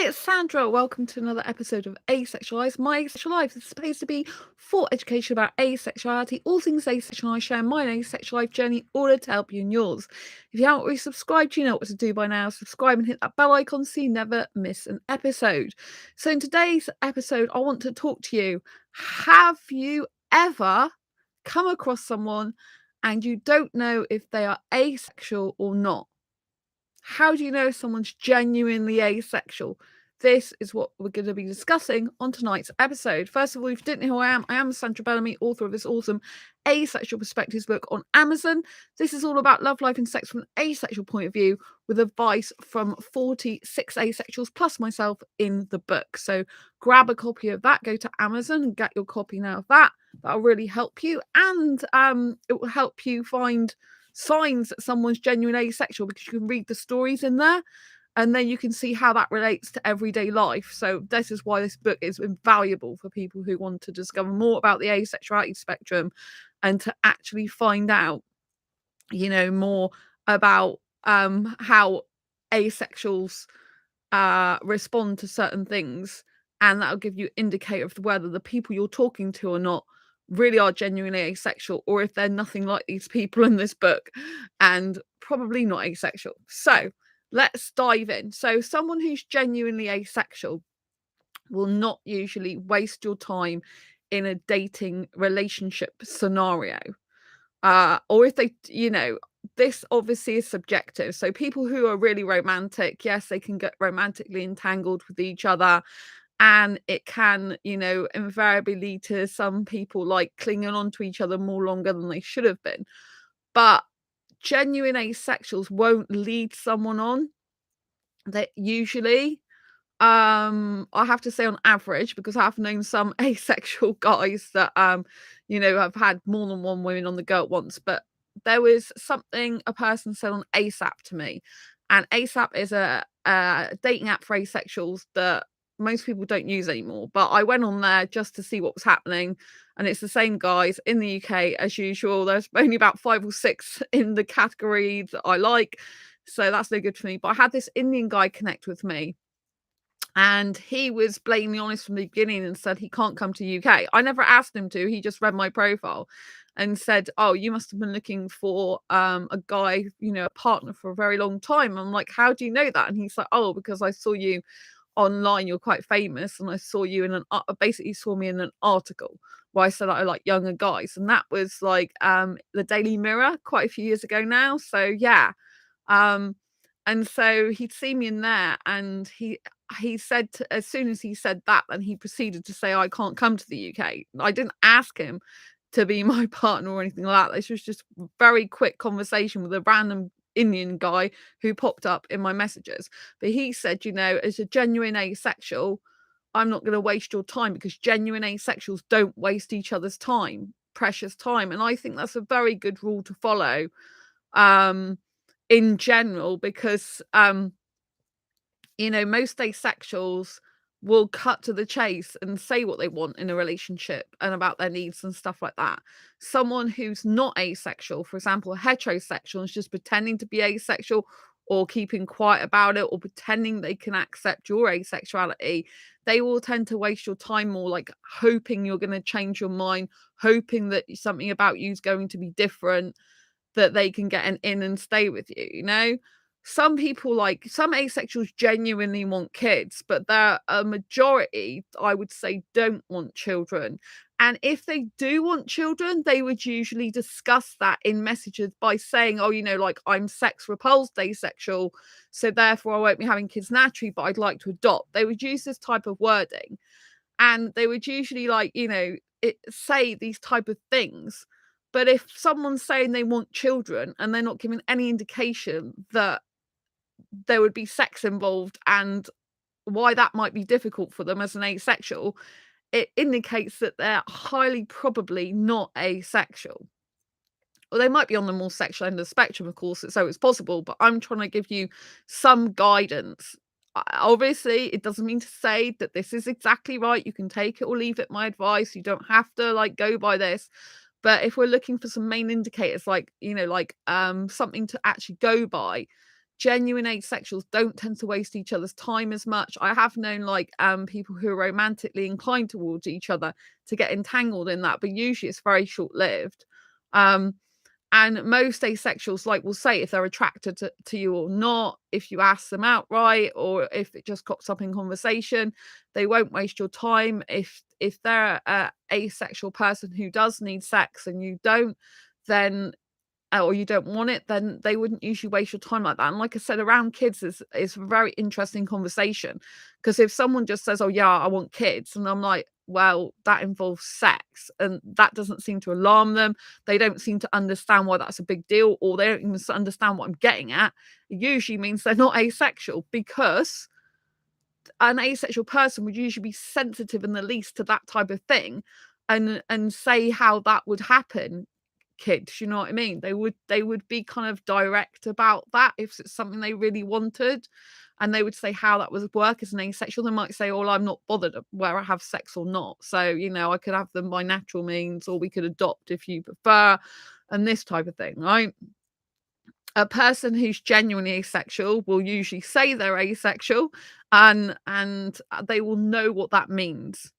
Hi, it's Sandra. Welcome to another episode of Asexualise. My Asexual Life is supposed to be for education about asexuality, all things asexual. I share my asexual life journey, order to help you in yours. If you haven't already subscribed, you know what to do by now. Subscribe and hit that bell icon so you never miss an episode. So, in today's episode, I want to talk to you. Have you ever come across someone and you don't know if they are asexual or not? How do you know someone's genuinely asexual? This is what we're going to be discussing on tonight's episode. First of all, if you didn't know who I am Sandra Bellamy, author of this awesome Asexual Perspectives book on Amazon. This is all about love, life, and sex from an asexual point of view, with advice from 46 asexuals plus myself in the book. So grab a copy of that, go to Amazon and get your copy now of that. That'll really help you, and it will help you find signs that someone's genuinely asexual, because you can read the stories in there and then you can see how that relates to everyday life. So this is why this book is invaluable for people who want to discover more about the asexuality spectrum and to actually find out, more about how asexuals respond to certain things, and that'll give you an indicator of whether the people you're talking to or not really are genuinely asexual, or if they're nothing like these people in this book and probably not asexual. So let's dive in. So someone who's genuinely asexual will not usually waste your time in a dating relationship scenario. Or if they, this obviously is subjective. So people who are really romantic, yes, they can get romantically entangled with each other, and it can, invariably lead to some people like clinging on to each other more longer than they should have been. But genuine asexuals won't lead someone on. They usually, I have to say on average, because I've known some asexual guys that have had more than one woman on the go at once. But there was something a person said on ASAP to me, and ASAP is a dating app for asexuals that most people don't use anymore. But I went on there just to see what was happening, and it's the same guys in the UK as usual. There's only about 5 or 6 in the category that I like, so that's no good for me. But I had this Indian guy connect with me, and he was blatantly honest from the beginning and said he can't come to UK. I never asked him to. He just read my profile and said, "Oh, you must have been looking for a guy, a partner for a very long time." I'm like, "How do you know that?" And he's like, "Oh, because I saw you online. You're quite famous, and I saw you in basically saw me in an article where I said I like younger guys." And that was like the Daily Mirror quite a few years ago now. So yeah. Um, and so he'd seen me in there, and he said as soon as he said that, then he proceeded to say, "I can't come to the UK." I didn't ask him to be my partner or anything like that. This was just very quick conversation with a random Indian guy who popped up in my messages. But he said, as a genuine asexual, I'm not going to waste your time, because genuine asexuals don't waste each other's time, precious time. And I think that's a very good rule to follow in general, because most asexuals will cut to the chase and say what they want in a relationship and about their needs and stuff like that. Someone who's not asexual, for example, heterosexual, is just pretending to be asexual or keeping quiet about it or pretending they can accept your asexuality, they will tend to waste your time more, like hoping you're going to change your mind, hoping that something about you is going to be different, that they can get an in and stay with you. Some people, like some asexuals, genuinely want kids, but they're a majority, I would say, don't want children. And if they do want children, they would usually discuss that in messages by saying, "Oh, like I'm sex repulsed asexual, so therefore I won't be having kids naturally, but I'd like to adopt." They would use this type of wording, and they would usually say these type of things. But if someone's saying they want children and they're not giving any indication that there would be sex involved and why that might be difficult for them as an asexual, it indicates that they're highly probably not asexual. Well, they might be on the more sexual end of the spectrum, of course, so it's possible, but I'm trying to give you some guidance. Obviously, it doesn't mean to say that this is exactly right. You can take it or leave it, my advice. You don't have to go by this. But if we're looking for some main indicators, something to actually go by, genuine asexuals don't tend to waste each other's time as much. I have known like people who are romantically inclined towards each other to get entangled in that, but usually it's very short-lived. And most asexuals like will say if they're attracted to you or not, if you ask them outright or if it just crops up in conversation. They won't waste your time. If they're a asexual person who does need sex and you don't, then or you don't want it, then they wouldn't usually waste your time like that. And like I said, around kids is a very interesting conversation, because if someone just says, "Oh yeah, I want kids," and I'm like, "Well, that involves sex," and that doesn't seem to alarm them. They don't seem to understand why that's a big deal, or they don't even understand what I'm getting at. It usually means they're not asexual, because an asexual person would usually be sensitive in the least to that type of thing, and say how that would happen. Kids, you know what I mean? They would be kind of direct about that if it's something they really wanted, and they would say how that would work as an asexual. They might say, "Oh, I'm not bothered where I have sex or not. So, I could have them by natural means, or we could adopt if you prefer," and this type of thing, right? A person who's genuinely asexual will usually say they're asexual, and they will know what that means.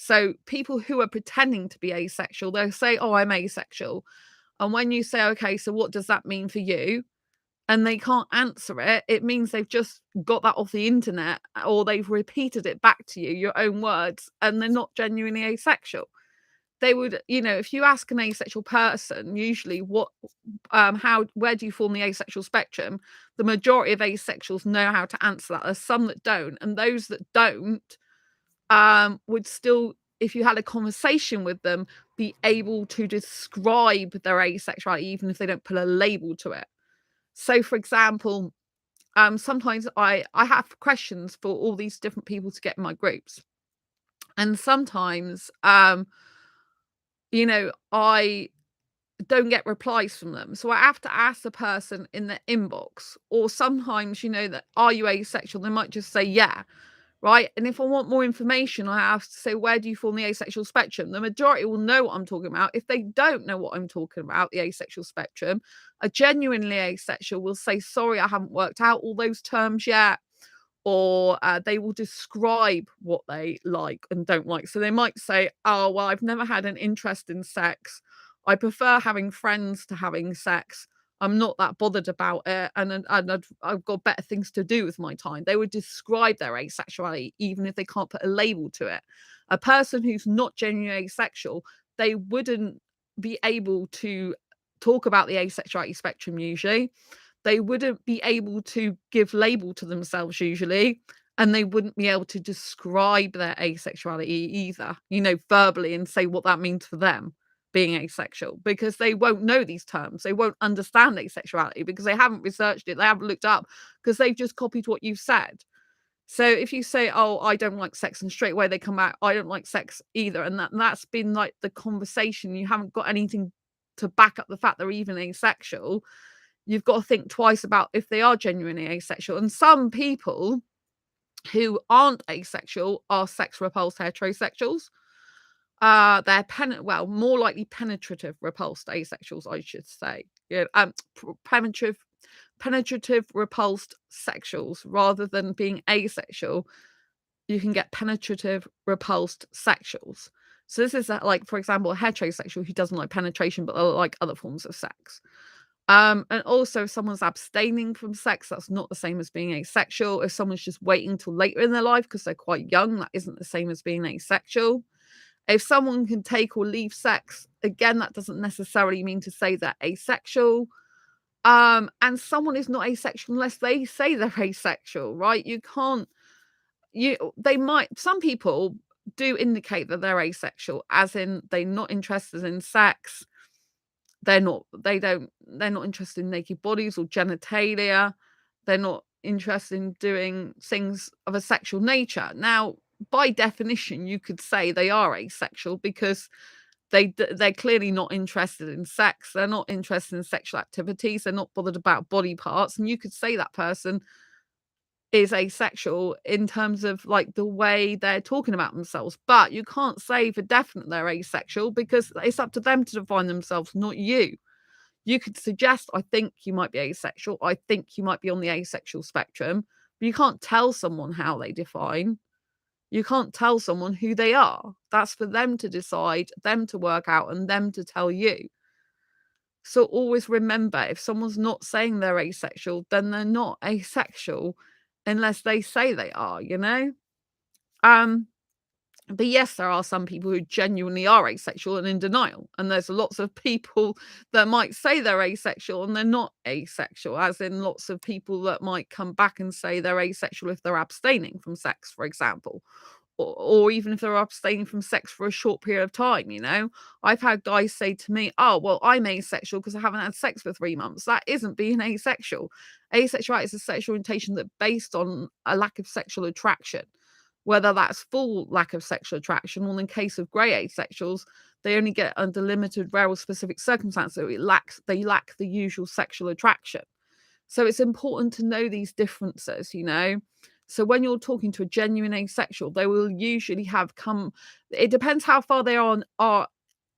So people who are pretending to be asexual, they'll say, "Oh, I'm asexual." And when you say, "Okay, so what does that mean for you?" and they can't answer it, it means they've just got that off the internet, or they've repeated it back to you, your own words, and they're not genuinely asexual. They would, if you ask an asexual person, usually where do you fall on the asexual spectrum? The majority of asexuals know how to answer that. There's some that don't, and those that don't would still, if you had a conversation with them, be able to describe their asexuality, even if they don't put a label to it. So, for example, sometimes I have questions for all these different people to get in my groups, and sometimes, I don't get replies from them, so I have to ask the person in the inbox, or sometimes, that, "Are you asexual?" They might just say, "Yeah." Right? And if I want more information, I have to say, "Where do you fall on the asexual spectrum?" The majority will know what I'm talking about. If they don't know what I'm talking about, the asexual spectrum, a genuinely asexual will say, "Sorry, I haven't worked out all those terms yet." Or they will describe what they like and don't like. So they might say, "Oh, well, I've never had an interest in sex. I prefer having friends to having sex. I'm not that bothered about it, and I've got better things to do with my time." They would describe their asexuality, even if they can't put a label to it. A person who's not genuinely asexual, they wouldn't be able to talk about the asexuality spectrum usually. They wouldn't be able to give label to themselves usually, and they wouldn't be able to describe their asexuality either, verbally, and say what that means for them being asexual, because they won't know these terms. They won't understand asexuality because they haven't researched it. They haven't looked up, because they've just copied what you've said. So if you say, "Oh, I don't like sex," and straight away they come out, "I don't like sex either," and that's been like the conversation, you haven't got anything to back up the fact they're even asexual. You've got to think twice about if they are genuinely asexual. And some people who aren't asexual are sex repulsed heterosexuals. They're more likely penetrative repulsed asexuals, I should say. Yeah, penetrative repulsed sexuals, rather than being asexual. You can get penetrative repulsed sexuals. So this is like, for example, a heterosexual who doesn't like penetration but like other forms of sex. And also, if someone's abstaining from sex, that's not the same as being asexual. If someone's just waiting till later in their life because they're quite young, that isn't the same as being asexual. If someone can take or leave sex, again, that doesn't necessarily mean to say they're asexual. And someone is not asexual unless they say they're asexual, right? You can't, some people do indicate that they're asexual, as in they're not interested in sex. They're not interested in naked bodies or genitalia. They're not interested in doing things of a sexual nature. Now, by definition, you could say they are asexual, because they're clearly not interested in sex. They're not interested in sexual activities. They're not bothered about body parts. And you could say that person is asexual in terms of like the way they're talking about themselves. But you can't say for definite they're asexual, because it's up to them to define themselves, not you. You could suggest, I think you might be asexual. I think you might be on the asexual spectrum, but you can't tell someone how they define. You can't tell someone who they are. That's for them to decide, them to work out, and them to tell you. So always remember, if someone's not saying they're asexual, then they're not asexual unless they say they are, you know? Um, but yes, there are some people who genuinely are asexual and in denial. And there's lots of people that might say they're asexual and they're not asexual, as in lots of people that might come back and say they're asexual if they're abstaining from sex, for example. Or even if they're abstaining from sex for a short period of time, you know? I've had guys say to me, "Oh, well, I'm asexual because I haven't had sex for 3 months." That isn't being asexual. Asexuality is a sexual orientation that's based on a lack of sexual attraction, whether that's full lack of sexual attraction, or in case of grey asexuals, they only get under limited, rare or specific circumstances, so they lack the usual sexual attraction. So it's important to know these differences, you know? So when you're talking to a genuine asexual, they will usually have come, it depends how far they are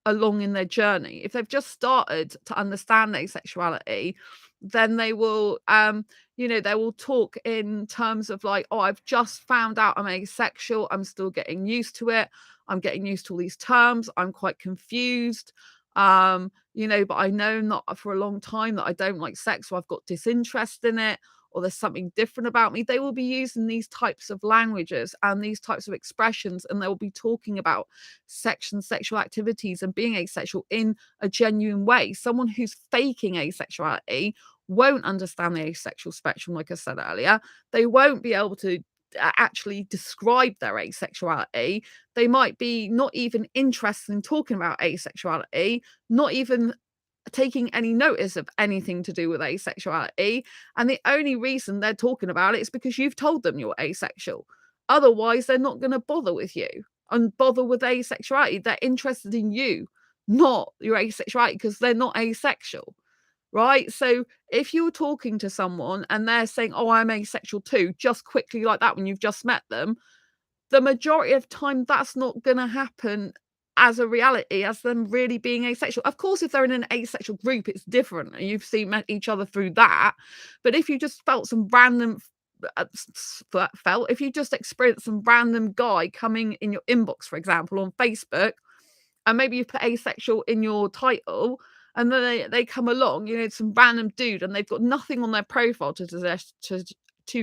along in their journey. If they've just started to understand asexuality, then they will, they will talk in terms of like, oh, I've just found out I'm asexual. I'm still getting used to it. I'm getting used to all these terms. I'm quite confused. But I know not for a long time that I don't like sex, so I've got disinterest in it, or there's something different about me. They will be using these types of languages and these types of expressions, and they will be talking about sex and sexual activities and being asexual in a genuine way. Someone who's faking asexuality won't understand the asexual spectrum, like I said earlier. They won't be able to actually describe their asexuality. They might be not even interested in talking about asexuality, not even taking any notice of anything to do with asexuality. And the only reason they're talking about it is because you've told them you're asexual. Otherwise, they're not going to bother with you and bother with asexuality. They're interested in you, not your asexuality, because they're not asexual. Right. So if you're talking to someone and they're saying, "Oh, I'm asexual too," just quickly like that when you've just met them, the majority of time that's not gonna happen as a reality as them really being asexual. Of course, if they're in an asexual group, it's different and you've seen met each other through that. But if you just felt some random if you just experienced some random guy coming in your inbox, for example, on Facebook, and maybe you put asexual in your title, and then they come along, some random dude, and they've got nothing on their profile to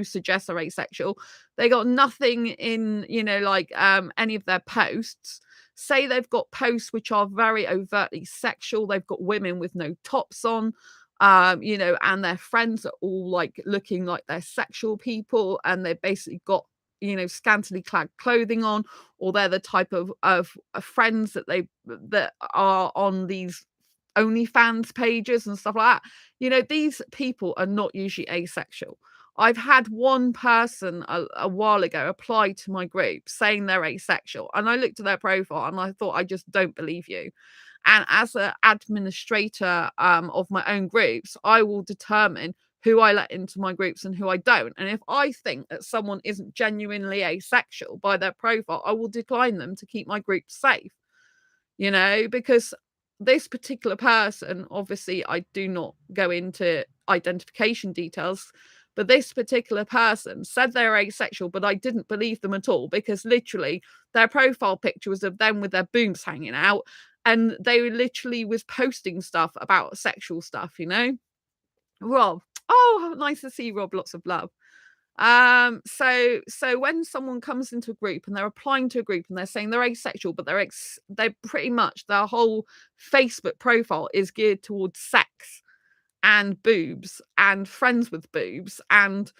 suggest they're asexual. They got nothing in, any of their posts. Say they've got posts which are very overtly sexual. They've got women with no tops on, and their friends are all like looking like they're sexual people, and they've basically got, scantily clad clothing on, or they're the type of friends that are on these OnlyFans pages and stuff like that. These people are not usually asexual. I've had one person a while ago apply to my group saying they're asexual, and I looked at their profile and I thought, I just don't believe you. And as an administrator of my own groups, I will determine who I let into my groups and who I don't. And if I think that someone isn't genuinely asexual by their profile, I will decline them to keep my group safe, because this particular person, obviously, I do not go into identification details, but this particular person said they're asexual, but I didn't believe them at all, because literally their profile picture was of them with their boobs hanging out, and they literally was posting stuff about sexual stuff. Rob, oh, nice to see you, Rob. Lots of love. So when someone comes into a group and they're applying to a group and they're saying they're asexual, but they're pretty much, their whole Facebook profile is geared towards sex and boobs and friends with boobs and,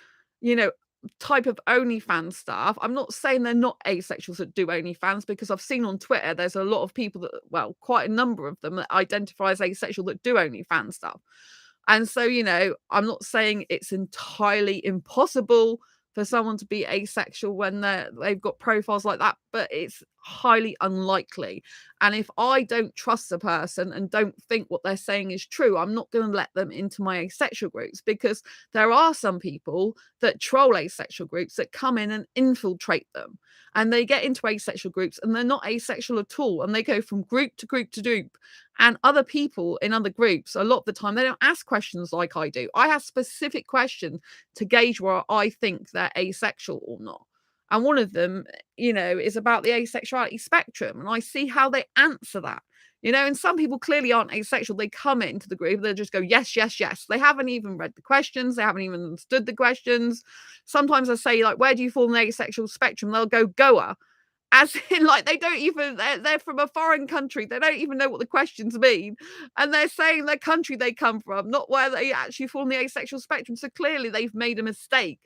you know, type of OnlyFans stuff. I'm not saying they're not asexuals that do OnlyFans, because I've seen on Twitter there's a lot of people that, well, quite a number of them that identify as asexual that do OnlyFans stuff. And so, I'm not saying it's entirely impossible for someone to be asexual when they've got profiles like that, but it's highly unlikely. And if I don't trust a person and don't think what they're saying is true, I'm not going to let them into my asexual groups, because there are some people that troll asexual groups that come in and infiltrate them. And they get into asexual groups and they're not asexual at all. And they go from group to group to group And other people in other groups, a lot of the time, they don't ask questions like I do. I ask specific questions to gauge where I think they're asexual or not. And one of them, is about the asexuality spectrum. And I see how they answer that. And some people clearly aren't asexual. They come into the group, they'll just go, yes, yes, yes. They haven't even read the questions, they haven't even understood the questions. Sometimes I say, like, where do you fall in the asexual spectrum? They'll go, Goa. As in, like, they don't even, they're from a foreign country. They don't even know what the questions mean. And they're saying their country they come from, not where they actually fall in the asexual spectrum. So clearly they've made a mistake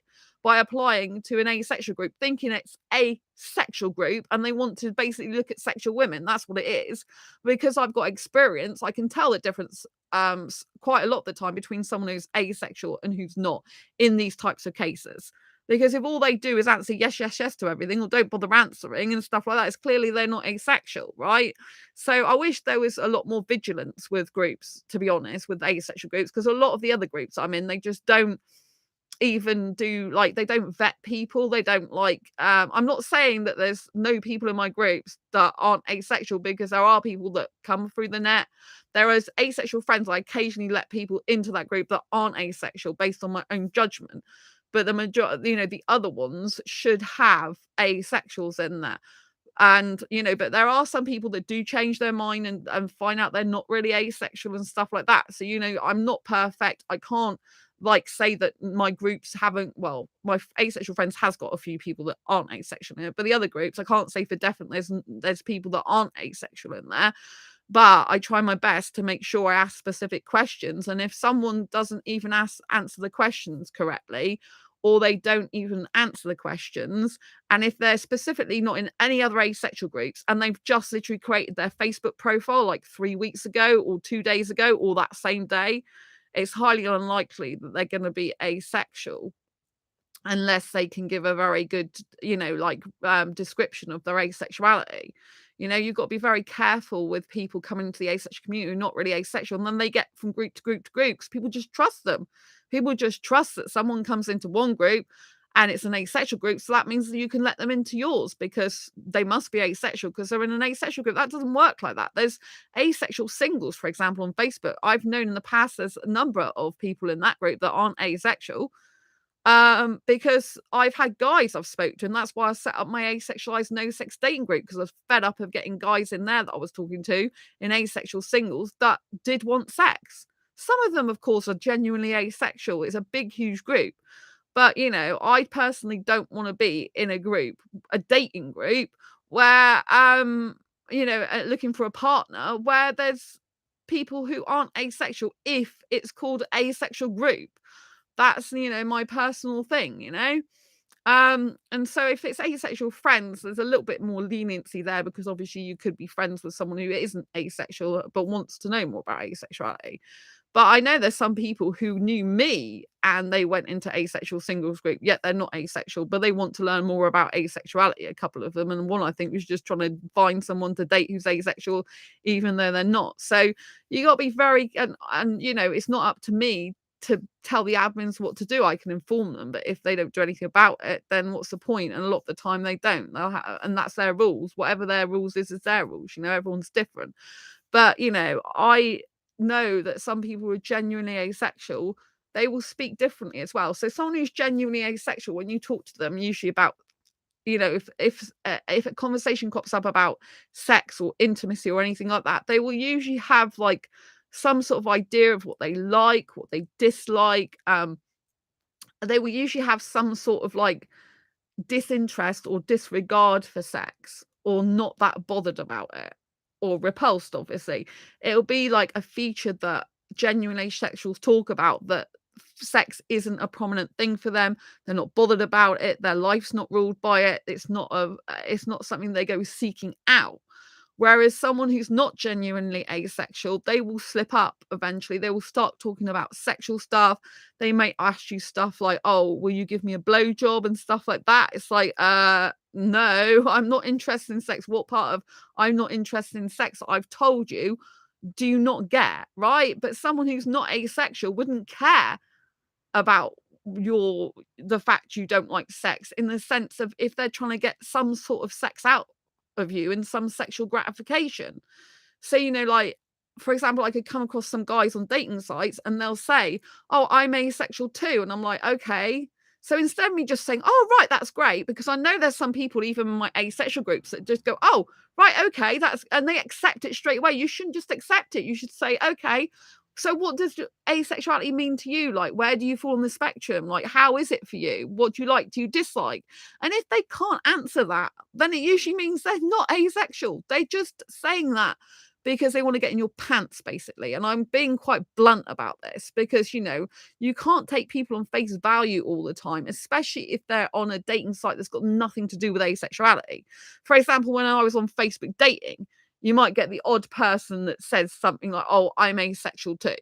by applying to an asexual group, thinking it's a sexual group and they want to basically look at sexual women. That's what it is. Because I've got experience, I can tell the difference quite a lot of the time between someone who's asexual and who's not in these types of cases. Because if all they do is answer yes, yes, yes to everything, or don't bother answering and stuff like that, it's clearly they're not asexual, right? So I wish there was a lot more vigilance with groups, to be honest, with asexual groups, because a lot of the other groups I'm in, they just don't even do, like, they don't vet people. They don't, like, I'm not saying that there's no people in my groups that aren't asexual, because there are people that come through the net. There is asexual friends. I occasionally let people into that group that aren't asexual based on my own judgment. But the majority, the other ones should have asexuals in there. And, but there are some people that do change their mind and find out they're not really asexual and stuff like that. So, I'm not perfect. I can't, like, say that my groups haven't, well, my asexual friends has got a few people that aren't asexual in it, but the other groups, I can't say for definite there's people that aren't asexual in there. But I try my best to make sure I ask specific questions. And if someone doesn't even answer the questions correctly, or they don't even answer the questions, and if they're specifically not in any other asexual groups and they've just literally created their Facebook profile like 3 weeks ago or 2 days ago or that same day, it's highly unlikely that they're going to be asexual unless they can give a very good, description of their asexuality. You've got to be very careful with people coming into the asexual community who are not really asexual, and then they get from group to group to group because people just trust them. People just trust that someone comes into one group and it's an asexual group, so that means that you can let them into yours because they must be asexual because they're in an asexual group. That doesn't work like that. There's asexual singles, for example, on Facebook. I've known in the past there's a number of people in that group that aren't asexual, because I've had guys I've spoke to, and that's why I set up my Asexualise no sex dating group, because I was fed up of getting guys in there that I was talking to in asexual singles that did want sex. Some of them, of course, are genuinely asexual. It's a big, huge group. But, I personally don't want to be in a group, a dating group, where, looking for a partner where there's people who aren't asexual if it's called asexual group. That's, my personal thing. And so if it's asexual friends, there's a little bit more leniency there, because obviously you could be friends with someone who isn't asexual but wants to know more about asexuality. But I know there's some people who knew me and they went into asexual singles group, yet they're not asexual, but they want to learn more about asexuality, a couple of them. And one, I think, was just trying to find someone to date who's asexual, even though they're not. So you got to be very, and it's not up to me to tell the admins what to do. I can inform them, but if they don't do anything about it, then what's the point? And a lot of the time they don't. And that's their rules. Whatever their rules is their rules. Everyone's different. But I know that some people who are genuinely asexual, they will speak differently as well. So someone who's genuinely asexual, when you talk to them, usually about, if a conversation crops up about sex or intimacy or anything like that, they will usually have like some sort of idea of what they like, what they dislike. They will usually have some sort of like disinterest or disregard for sex, or not that bothered about it, or repulsed. Obviously, it'll be like a feature that genuinely asexuals talk about, that sex isn't a prominent thing for them. They're not bothered about it. Their life's not ruled by it. It's not something they go seeking out. Whereas someone who's not genuinely asexual, they will slip up eventually. They will start talking about sexual stuff. They may ask you stuff like, oh, will you give me a blowjob and stuff like that? It's like, no, I'm not interested in sex. What part of I'm not interested in sex I've told you do you not get, right? But someone who's not asexual wouldn't care about the fact you don't like sex, in the sense of if they're trying to get some sort of sex out of you and some sexual gratification. So, like, for example, I could come across some guys on dating sites and they'll say, "Oh, I'm asexual too." And I'm like, "Okay." So instead of me just saying, "Oh, right, that's great," because I know there's some people, even in my asexual groups, that just go, "Oh, right, okay, that's," and they accept it straight away. You shouldn't just accept it. You should say, "Okay, so what does asexuality mean to you? Like, where do you fall on the spectrum? Like, how is it for you? What do you like? Do you dislike?" And if they can't answer that, then it usually means they're not asexual. They're just saying that because they want to get in your pants, basically. And I'm being quite blunt about this because, you can't take people on face value all the time, especially if they're on a dating site that's got nothing to do with asexuality. For example, when I was on Facebook dating, you might get the odd person that says something like, "Oh, I'm asexual too."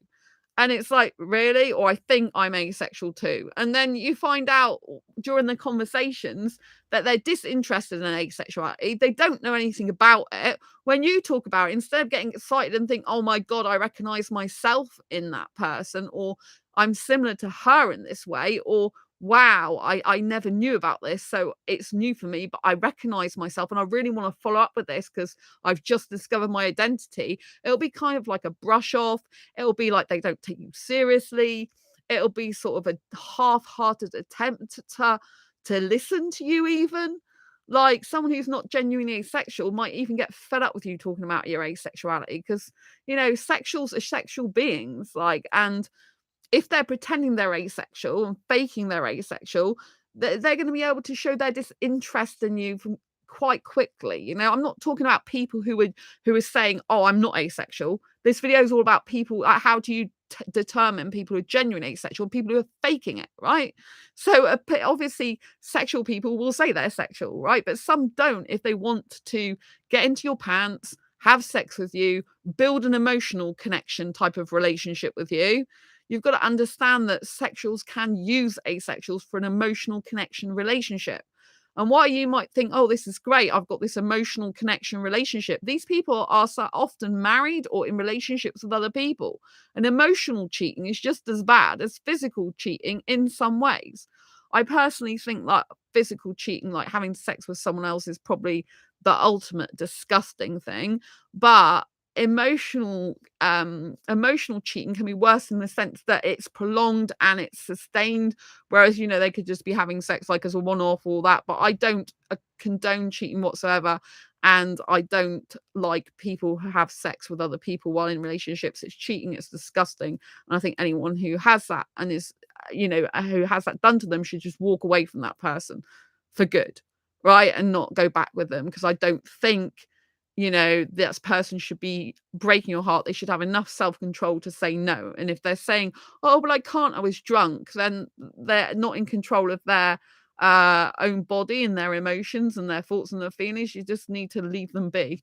And it's like, really? Or I think I'm asexual too. And then you find out during the conversations that they're disinterested in asexuality. They don't know anything about it. When you talk about it, instead of getting excited and think, "Oh my God, I recognize myself in that person," or "I'm similar to her in this way," or "Wow, I never knew about this. So it's new for me, but I recognize myself and I really want to follow up with this because I've just discovered my identity." It'll be kind of like a brush off. It'll be like they don't take you seriously. It'll be sort of a half-hearted attempt to listen to you even. Like someone who's not genuinely asexual might even get fed up with you talking about your asexuality because, sexuals are sexual beings, like, and if they're pretending they're asexual and faking they're asexual, they're going to be able to show their disinterest in you from quite quickly. I'm not talking about people who are saying, "Oh, I'm not asexual." This video is all about people. How do you determine people who are genuinely asexual and people who are faking it, right? So obviously, sexual people will say they're sexual, right? But some don't if they want to get into your pants, have sex with you, build an emotional connection type of relationship with you. You've got to understand that sexuals can use asexuals for an emotional connection relationship. And while you might think, "Oh, this is great, I've got this emotional connection relationship," these people are so often married or in relationships with other people. And emotional cheating is just as bad as physical cheating in some ways. I personally think that physical cheating, like having sex with someone else, is probably the ultimate disgusting thing. But emotional cheating can be worse in the sense that it's prolonged and it's sustained, whereas they could just be having sex like as a one-off, all that. But I don't condone cheating whatsoever, and I don't like people who have sex with other people while in relationships. It's cheating, it's disgusting, and I think anyone who has that and is who has that done to them should just walk away from that person for good, right, and not go back with them, because I don't think this person should be breaking your heart. They should have enough self-control to say no. And if they're saying, "Oh, but I can't, I was drunk," then they're not in control of their own body and their emotions and their thoughts and their feelings. You just need to leave them be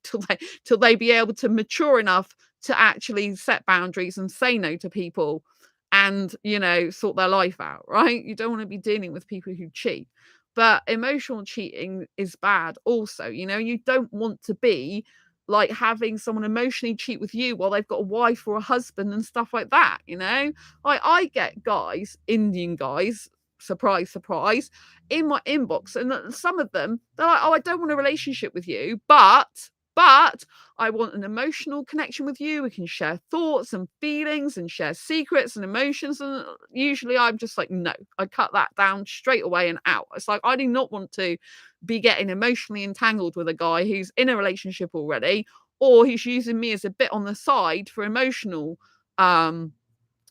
till they be able to mature enough to actually set boundaries and say no to people and sort their life out, right? You don't want to be dealing with people who cheat. But emotional cheating is bad also. You don't want to be like having someone emotionally cheat with you while they've got a wife or a husband and stuff like that. I get guys, Indian guys, surprise, surprise, in my inbox, and some of them, they're like, "Oh, I don't want a relationship with you, but I want an emotional connection with you. We can share thoughts and feelings and share secrets and emotions." And usually I'm just like, no, I cut that down straight away and out. It's like, I do not want to be getting emotionally entangled with a guy who's in a relationship already, or he's using me as a bit on the side for emotional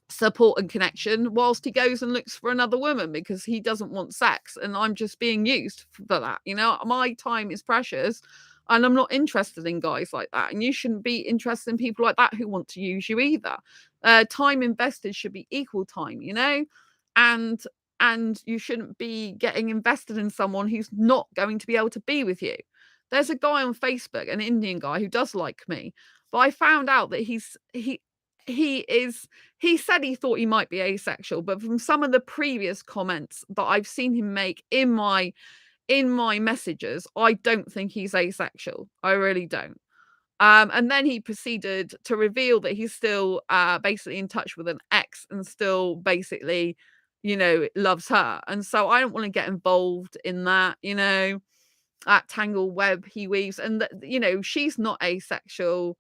support and connection whilst he goes and looks for another woman because he doesn't want sex and I'm just being used for that. My time is precious and I'm not interested in guys like that, and you shouldn't be interested in people like that who want to use you either. Time invested should be equal time, and you shouldn't be getting invested in someone who's not going to be able to be with you. There's a guy on Facebook, an Indian guy, who does like me, but I found out that he said he thought he might be asexual, but from some of the previous comments that I've seen him make in my messages, I don't think he's asexual. I really don't. And then he proceeded to reveal that he's still basically in touch with an ex and still basically, loves her. And so I don't want to get involved in that tangle web he weaves. And that, she's not asexual.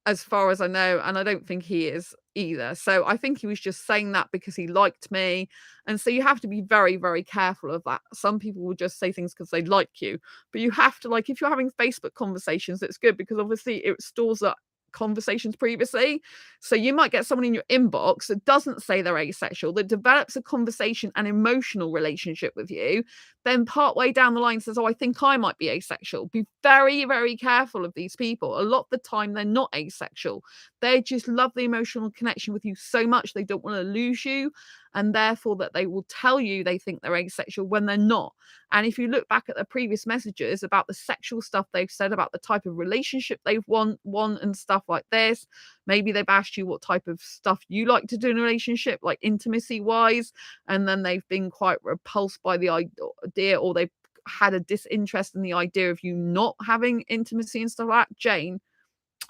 as far as I know, and I don't think he is either. So I think he was just saying that because he liked me. And so you have to be very, very careful of that. Some people will just say things because they like you, but you have to, like, if you're having Facebook conversations, it's good because obviously it stores up conversations previously. So you might get someone in your inbox that doesn't say they're asexual, that develops a conversation and emotional relationship with you, then partway down the line says, "Oh, I think I might be asexual." Be very, very careful of these people. A lot of the time, they're not asexual. They just love the emotional connection with you so much they don't want to lose you, and therefore that they will tell you they think they're asexual when they're not. And if you look back at their previous messages about the sexual stuff they've said, about the type of relationship they've want and stuff like this, maybe they've asked you what type of stuff you like to do in a relationship, like intimacy wise, and then they've been quite repulsed by the idea, or they've had a disinterest in the idea of you not having intimacy and stuff like that. Jane.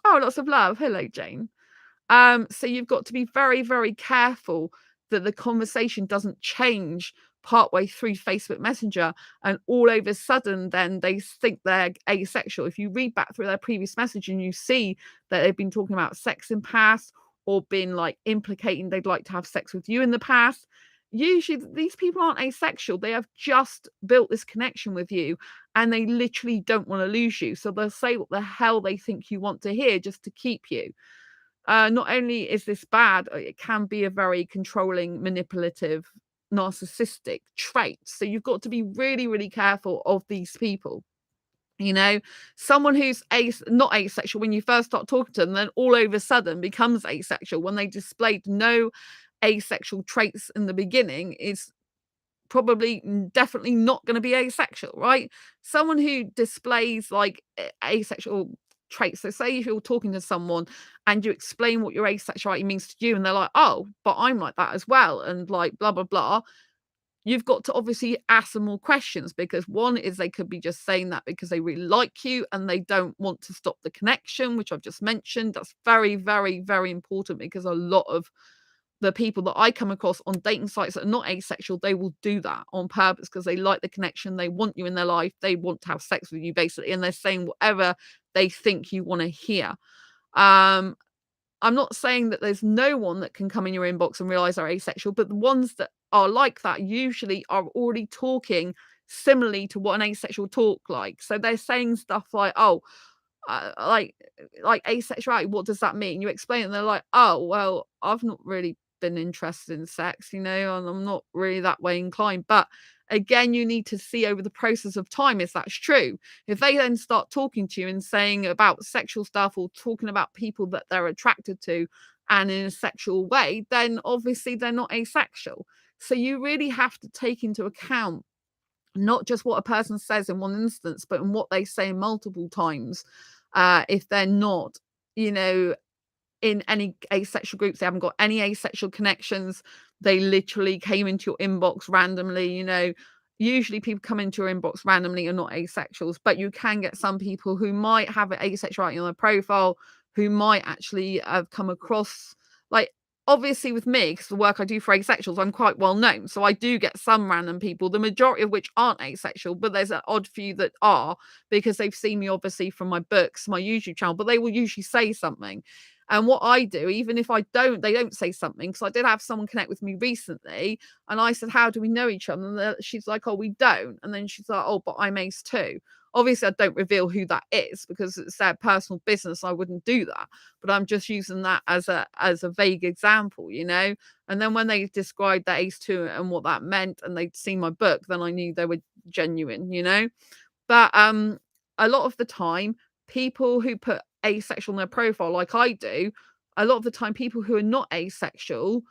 Oh, lots of love. Hello, Jane. So you've got to be very, very careful that the conversation doesn't change partway through Facebook Messenger and all of a sudden then they think they're asexual. If you read back through their previous message and you see that they've been talking about sex in past or been like implicating they'd like to have sex with you in the past, usually these people aren't asexual. They have just built this connection with you and they literally don't want to lose you. So they'll say what the hell they think you want to hear just to keep you. Not only is this bad, it can be a very controlling, manipulative, narcissistic trait. So you've got to be really, really careful of these people. You know, someone who's not asexual when you first start talking to them, then all of a sudden becomes asexual when they displayed no asexual traits in the beginning is probably definitely not going to be asexual, right? Someone who displays like asexual traits. So say if you're talking to someone and you explain what your asexuality means to you and they're like, "Oh, but I'm like that as well," and like blah blah blah, you've got to obviously ask them more questions, because one is they could be just saying that because they really like you and they don't want to stop the connection, which I've just mentioned. That's very, very, very important, because a lot of the people that I come across on dating sites that are not asexual, they will do that on purpose because they like the connection. They want you in their life. They want to have sex with you, basically. And they're saying whatever they think you want to hear. Um, I'm not saying that there's no one that can come in your inbox and realize they're asexual, but the ones that are like that usually are already talking similarly to what an asexual talk like. So they're saying stuff like, "Oh, like asexuality, what does that mean?" You explain it and they're like, "Oh, well, I've not really been interested in sex, and I'm not really that way inclined." But again, you need to see over the process of time if that's true. If they then start talking to you and saying about sexual stuff or talking about people that they're attracted to and in a sexual way, then obviously they're not asexual. So you really have to take into account not just what a person says in one instance, but in what they say multiple times. If they're not, you know, in any asexual groups, they haven't got any asexual connections. They literally came into your inbox randomly. Usually people come into your inbox randomly are not asexuals, but you can get some people who might have an asexuality on their profile, who might actually have come across, like, obviously with me, because the work I do for asexuals, I'm quite well known. So I do get some random people, the majority of which aren't asexual, but there's an odd few that are, because they've seen me obviously from my books, my YouTube channel, but they will usually say something. And what I do, even if they don't say something, because I did have someone connect with me recently, and I said, "How do we know each other?" And she's like, "Oh, we don't." And then she's like, "Oh, but I'm ace too." Obviously, I don't reveal who that is because it's their personal business. I wouldn't do that, but I'm just using that as a vague example. And then when they described that ace too and what that meant, and they'd seen my book, then I knew they were genuine. But a lot of the time, people who put asexual in their profile, like I do, a lot of the time, people who are not asexual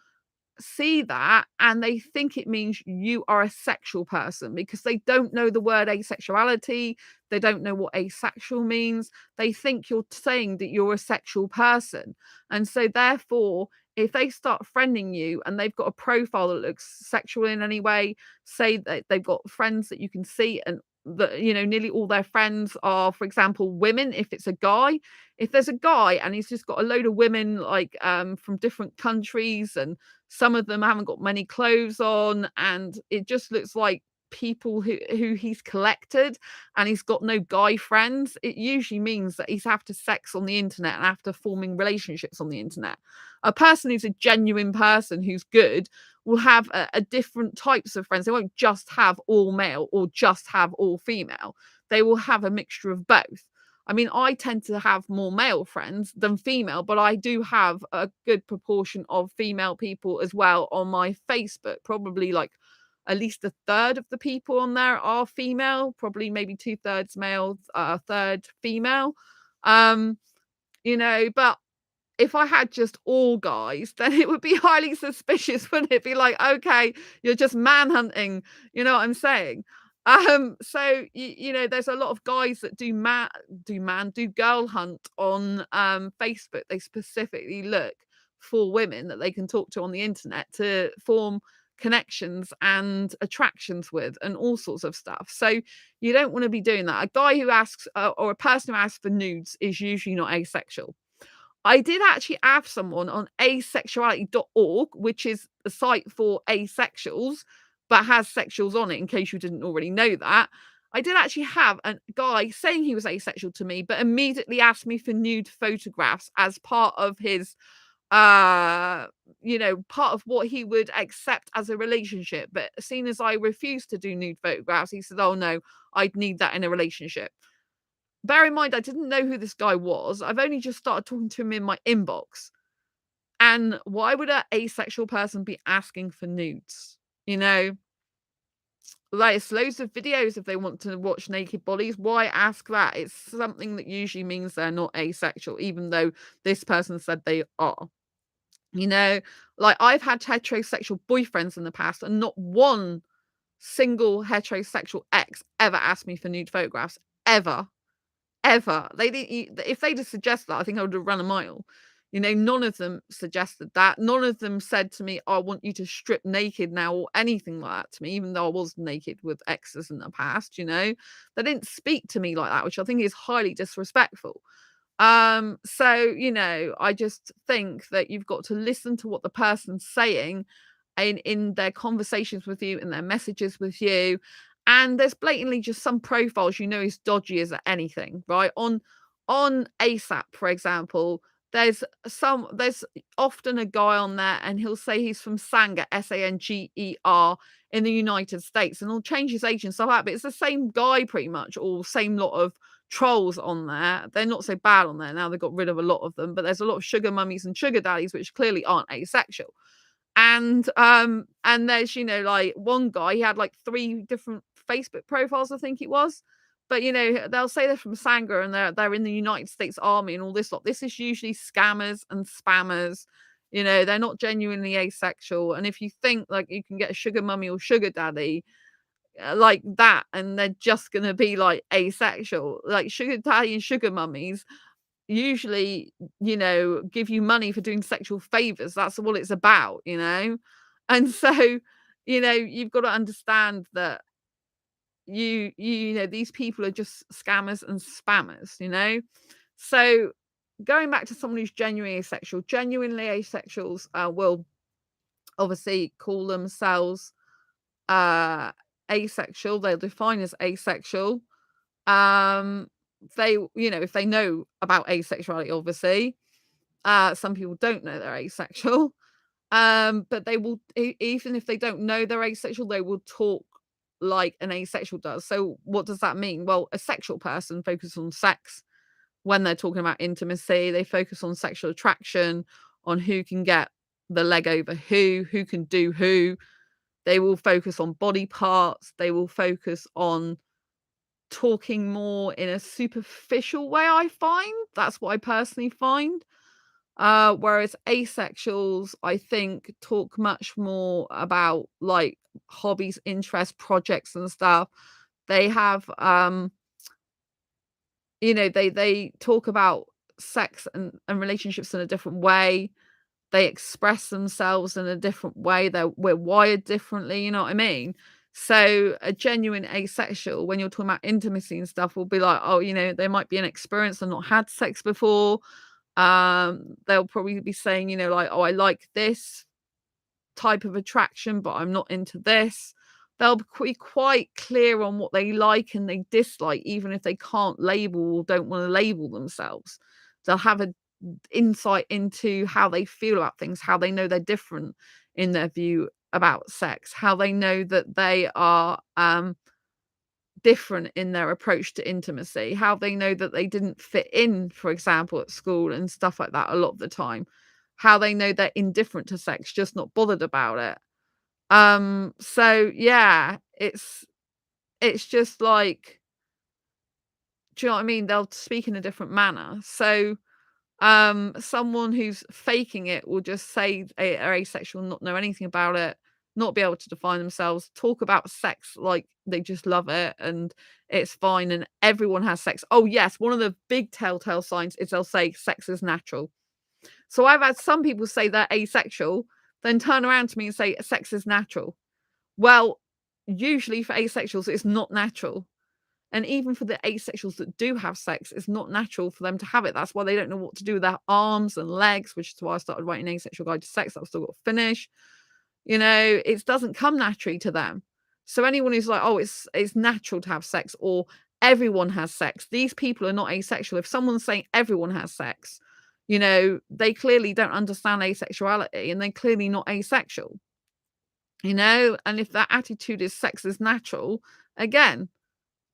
see that and they think it means you are a sexual person, because they don't know the word asexuality. They don't know what asexual means. They think you're saying that you're a sexual person. And so therefore, if they start friending you and they've got a profile that looks sexual in any way, say that they've got friends that you can see, and that nearly all their friends are, for example, women. If it's a guy, if there's a guy and he's just got a load of women, like from different countries, and some of them haven't got many clothes on, and it just looks like people who he's collected and he's got no guy friends, it usually means that he's after sex on the internet and after forming relationships on the internet. A person who's a genuine person who's good will have a different types of friends. They won't just have all male or just have all female. They will have a mixture of both. I mean, I tend to have more male friends than female, but I do have a good proportion of female people as well on my Facebook. Probably like at least a third of the people on there are female, probably maybe 2/3 male, a third female. Um, but if I had just all guys, then it would be highly suspicious, wouldn't it? Be like, okay, you're just manhunting, you know what I'm saying? So there's a lot of guys that do girl hunt on Facebook. They specifically look for women that they can talk to on the internet to form connections and attractions with and all sorts of stuff. So you don't want to be doing that. A guy who asks or a person who asks for nudes is usually not asexual. I did actually have someone on asexuality.org, which is a site for asexuals, but has sexuals on it, in case you didn't already know that. I did actually have a guy saying he was asexual to me, but immediately asked me for nude photographs as part of his, part of what he would accept as a relationship. But seeing as I refused to do nude photographs, he said, oh no, I'd need that in a relationship. Bear in mind, I didn't know who this guy was. I've only just started talking to him in my inbox. And why would an asexual person be asking for nudes? Like, it's loads of videos if they want to watch naked bodies. Why ask that? It's something that usually means they're not asexual, even though this person said they are. Like, I've had heterosexual boyfriends in the past, and not one single heterosexual ex ever asked me for nude photographs. Ever. They didn't. If they'd have suggested that, I think I would have run a mile. None of them suggested that. None of them said to me, I want you to strip naked now or anything like that to me, even though I was naked with exes in the past. They didn't speak to me like that, which I think is highly disrespectful. I just think that you've got to listen to what the person's saying in their conversations with you, in their messages with you. And there's blatantly just some profiles is dodgy as anything, right? On ASAP, for example, there's often a guy on there and he'll say he's from Sanger, Sanger, in the United States, and he'll change his age and stuff like that, but it's the same guy pretty much, or same lot of trolls on there. They're not so bad on there now, they've got rid of a lot of them, but there's a lot of sugar mummies and sugar daddies which clearly aren't asexual. And there's like one guy, he had like 3 different Facebook profiles, I think it was. But they'll say they're from Sanger and they're in the United States Army and all this lot. This is usually scammers and spammers. They're not genuinely asexual. And if you think like you can get a sugar mummy or sugar daddy like that, and they're just gonna be like asexual, like sugar daddy and sugar mummies usually, give you money for doing sexual favors. That's what it's about. And so, you've got to understand that these people are just scammers and spammers. So going back to someone who's genuinely asexuals will obviously call themselves asexual. They'll define as asexual. If they know about asexuality, obviously. Some people don't know they're asexual. But they will, even if they don't know they're asexual, they will talk like an asexual does. So what does that mean? Well, a sexual person focuses on sex when they're talking about intimacy. They focus on sexual attraction, on who can get the leg over who can do who. They will focus on body parts. They will focus on talking more in a superficial way, I find. That's what I personally find. Whereas asexuals, I think, talk much more about like hobbies, interests, projects and stuff. They have they talk about sex and relationships in a different way. They express themselves in a different way. We're wired differently, you know what I mean? So a genuine asexual, when you're talking about intimacy and stuff, will be like, oh, they might be inexperienced and not had sex before. They'll probably be saying, like, oh, I like this type of attraction, but I'm not into this. they'll be quite clear on what they like and they dislike, even if they can't label or don't want to label themselves. They'll have an insight into how they feel about things, how they know they're different in their view about sex, how they know that they are different in their approach to intimacy, how they know that they didn't fit in, for example, at school and stuff like that a lot of the time, how they know they're indifferent to sex, just not bothered about it. So yeah, it's just like, do you know what I mean? They'll speak in a different manner. So someone who's faking it will just say they are asexual, not know anything about it, not be able to define themselves, talk about sex like they just love it and it's fine and everyone has sex. Oh yes, one of the big telltale signs is they'll say sex is natural. So I've had some people say they're asexual, then turn around to me and say sex is natural. Well, usually for asexuals it's not natural. And even for the asexuals that do have sex, it's not natural for them to have it. That's why they don't know what to do with their arms and legs, which is why I started writing Asexual Guide to Sex that I've still got to finish. You know, it doesn't come naturally to them. So anyone who's like, oh, it's natural to have sex or everyone has sex, these people are not asexual. If someone's saying everyone has sex, you know, they clearly don't understand asexuality and they're clearly not asexual. You know, and if that attitude is sex is natural, again,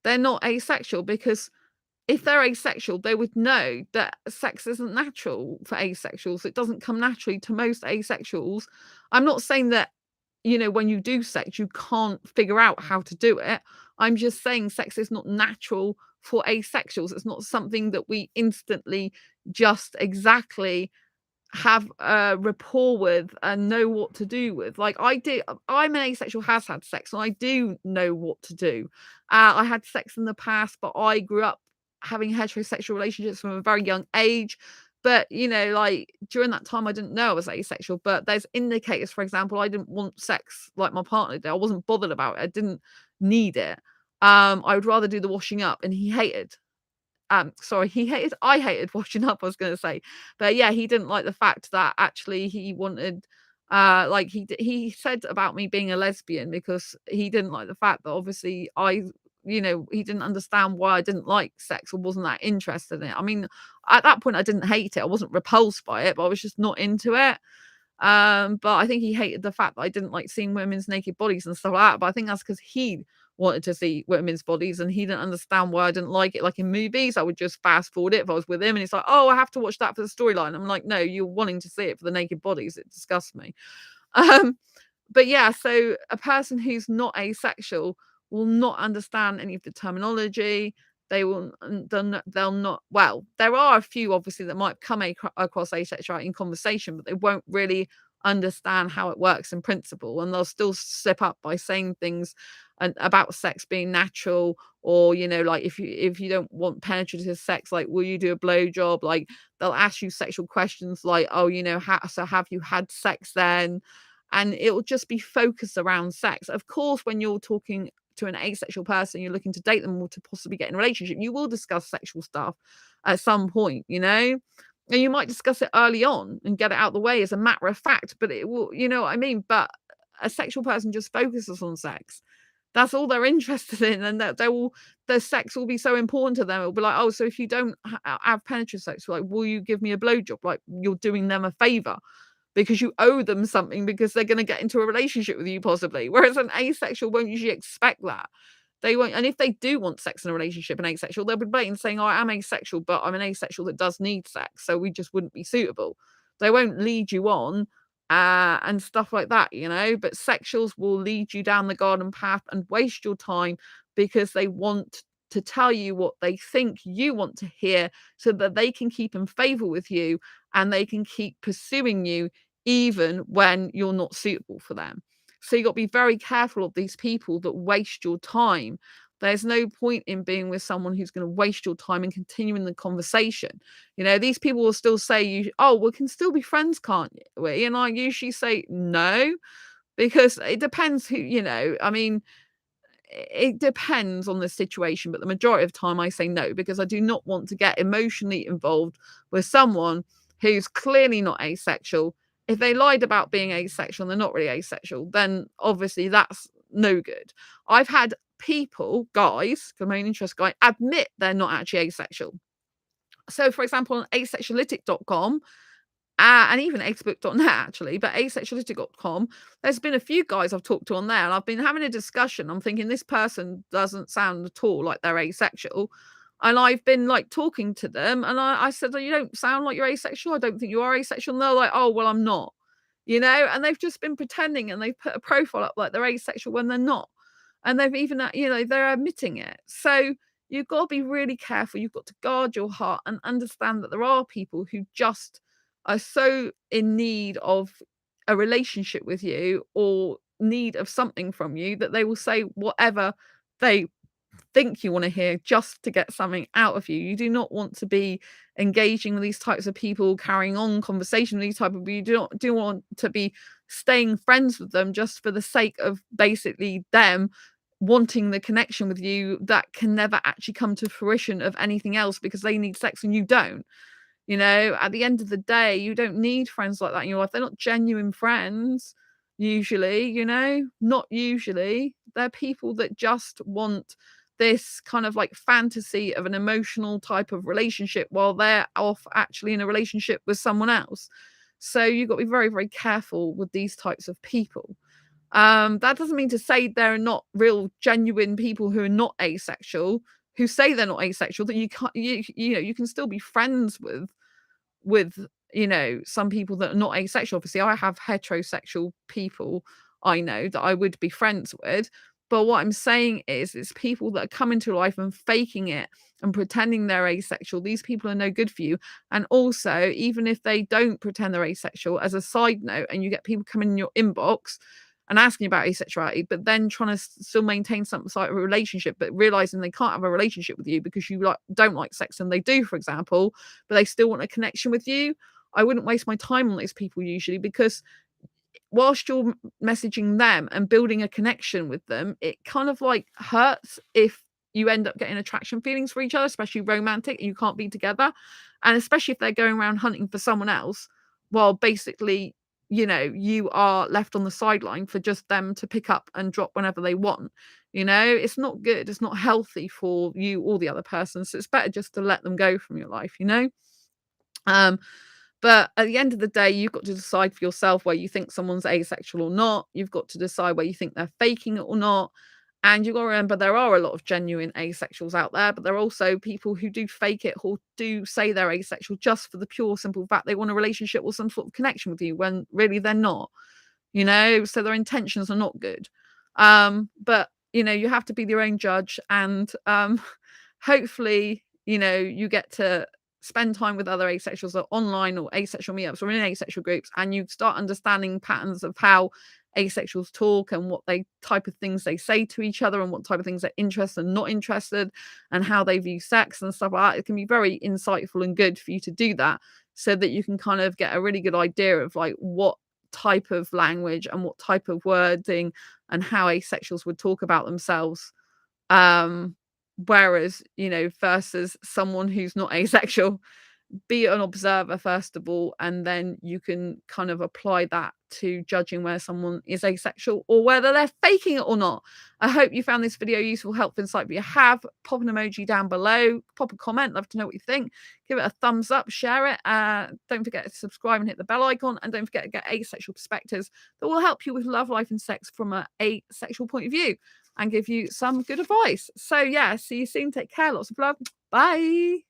they're not asexual because if they're asexual, they would know that sex isn't natural for asexuals. It doesn't come naturally to most asexuals. I'm not saying that, you know, when you do sex, you can't figure out how to do it. I'm just saying sex is not natural for asexuals. It's not something that we instantly just exactly have a rapport with and know what to do with. Like I'm an asexual, has had sex, and I do know what to do. I had sex in the past, but I grew up having heterosexual relationships from a very young age. But you know, like during that time, I didn't know I was asexual. But there's indicators, for example, I didn't want sex like my partner did. I wasn't bothered about it. I didn't need it. I would rather do the washing up, and he hated I hated washing up, I was gonna say. But yeah, he didn't like the fact that actually he wanted like he said about me being a lesbian because he didn't like the fact that obviously you know, he didn't understand why I didn't like sex or wasn't that interested in it. I mean, at that point I didn't hate it. I wasn't repulsed by it, but I was just not into it. But I think he hated the fact that I didn't like seeing women's naked bodies and stuff like that. But I think that's because he wanted to see women's bodies and he didn't understand why I didn't like it. Like in movies, I would just fast forward it if I was with him and he's like, oh, I have to watch that for the storyline. I'm like, no, you're wanting to see it for the naked bodies. It disgusts me. Um, but yeah, so a person who's not asexual will not understand any of the terminology. They will, they'll not, well, there are a few obviously that might come across asexuality in conversation, but they won't really understand how it works in principle. And they'll still slip up by saying things about sex being natural, or, you know, like if you don't want penetrative sex, like, will you do a blowjob? Like, they'll ask you sexual questions like, oh, you know, so have you had sex then? And it will just be focused around sex. Of course, when you're talking to an asexual person, you're looking to date them or to possibly get in a relationship, you will discuss sexual stuff at some point, you know, and you might discuss it early on and get it out the way as a matter of fact, but it will, you know what I mean? But a sexual person just focuses on sex. That's all they're interested in, and that their sex will be so important to them. It'll be like, oh, so if you don't have penetrative sex, like, will you give me a blowjob? Like, you're doing them a favor because you owe them something because they're going to get into a relationship with you possibly. Whereas an asexual won't usually expect that. They won't, and if they do want sex in a relationship, an asexual, they'll be blatant saying, oh, I am asexual, but I'm an asexual that does need sex, so we just wouldn't be suitable. They won't lead you on and stuff like that, you know. But sexuals will lead you down the garden path and waste your time because they want to tell you what they think you want to hear so that they can keep in favor with you and they can keep pursuing you even when you're not suitable for them. So you got to be very careful of these people that waste your time. There's no point in being with someone who's going to waste your time and continuing the conversation. You know, these people will still say, you, oh, we can still be friends, can't we? And I usually say no, because it depends who, you know, I mean, it depends on the situation, but the majority of the time I say no, because I do not want to get emotionally involved with someone who's clearly not asexual. If they lied about being asexual and they're not really asexual, then obviously that's no good. I've had people, guys, the main interest guy, admit they're not actually asexual. So, for example, on asexualitic.com, and even xbook.net actually, but asexuality.com, there's been a few guys I've talked to on there, and I've been having a discussion. I'm thinking this person doesn't sound at all like they're asexual. And I've been like talking to them, and I said, "Oh, you don't sound like you're asexual. I don't think you are asexual." And they're like, "Oh, well, I'm not," and they've just been pretending, and they've put a profile up like they're asexual when they're not. And they've even, they're admitting it. So you've got to be really careful. You've got to guard your heart and understand that there are people who just are so in need of a relationship with you or need of something from you that they will say whatever they think you want to hear just to get something out of you. You do not want to be engaging with these types of people, carrying on conversation with these type of people. You do want to be staying friends with them just for the sake of basically them wanting the connection with you that can never actually come to fruition of anything else because they need sex and you don't. At the end of the day, you don't need friends like that in your life. They're not genuine friends, usually, not usually. They're people that just want this kind of like fantasy of an emotional type of relationship while they're off actually in a relationship with someone else. So you've got to be very, very careful with these types of people. That doesn't mean to say they're not real genuine people who are not asexual, who say they're not asexual, that you can't you can still be friends with some people that are not asexual. Obviously, I have heterosexual people I know that I would be friends with. But what I'm saying is it's people that are coming to life and faking it and pretending they're asexual. These people are no good for you. And also, even if they don't pretend they're asexual, as a side note, and you get people coming in your inbox and asking about asexuality, but then trying to still maintain some sort of a relationship, but realizing they can't have a relationship with you because you don't like sex and they do, for example, but they still want a connection with you. I wouldn't waste my time on those people usually, because whilst you're messaging them and building a connection with them, it kind of like hurts if you end up getting attraction feelings for each other, especially romantic, and you can't be together. And especially if they're going around hunting for someone else while basically, you are left on the sideline for just them to pick up and drop whenever they want. It's not good. It's not healthy for you or the other person. So it's better just to let them go from your life. Um, but at the end of the day, you've got to decide for yourself where you think someone's asexual or not. You've got to decide where you think they're faking it or not. And you've got to remember there are a lot of genuine asexuals out there, but there are also people who do fake it or do say they're asexual just for the pure, simple fact they want a relationship or some sort of connection with you when really they're not, so their intentions are not good. But, you have to be your own judge, and hopefully, you get to spend time with other asexuals or online or asexual meetups or in asexual groups, and you start understanding patterns of how asexuals talk and what type of things they say to each other and what type of things they're interested and not interested and how they view sex and stuff like that. It can be very insightful and good for you to do that so that you can kind of get a really good idea of like what type of language and what type of wording and how asexuals would talk about themselves. Whereas, versus someone who's not asexual, be an observer first of all, and then you can kind of apply that to judging where someone is asexual or whether they're faking it or not. I hope you found this video useful, helpful, insightful. If you have, pop an emoji down below, pop a comment, love to know what you think. Give it a thumbs up, share it. Don't forget to subscribe and hit the bell icon, and don't forget to get asexual perspectives that will help you with love, life, and sex from an asexual point of view and give you some good advice. So yeah, see you soon. Take care. Lots of love. Bye.